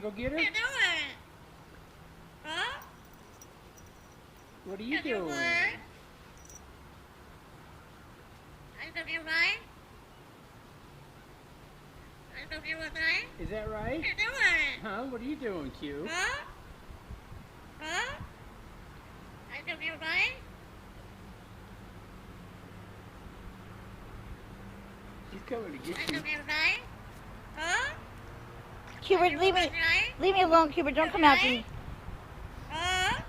gonna go get her? What are you doing? Huh? What are you Did you doing? learn? I took you right? I took you right? Is that What right? are you doing? Huh? What are you doing, Q? Huh? Huh? I took you right? She's coming to get I you. took you right? Huh? Cubert, leave me alone, Cubert. Don't come after me. Huh?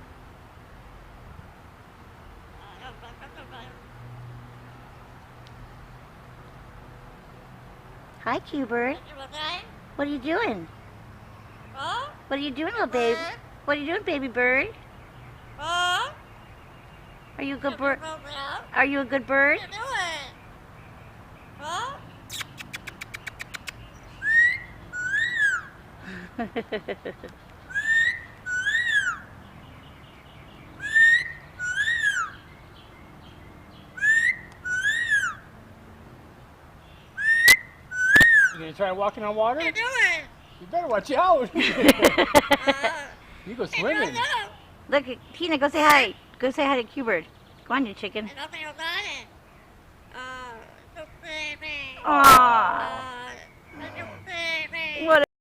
Hi, Cubert. What are you doing? Huh? What are you doing, little baby? What are you doing, baby bird? Huh? Are you a good bird? Are you a good bird? What are you doing? Huh? You gonna try walking on water? What are you doing? You better watch out. Uh, You go swimming. Look, Tina, go say hi. Go say hi to Cubert. Go on, you chicken. I don't think I'm dying. Baby. Aww.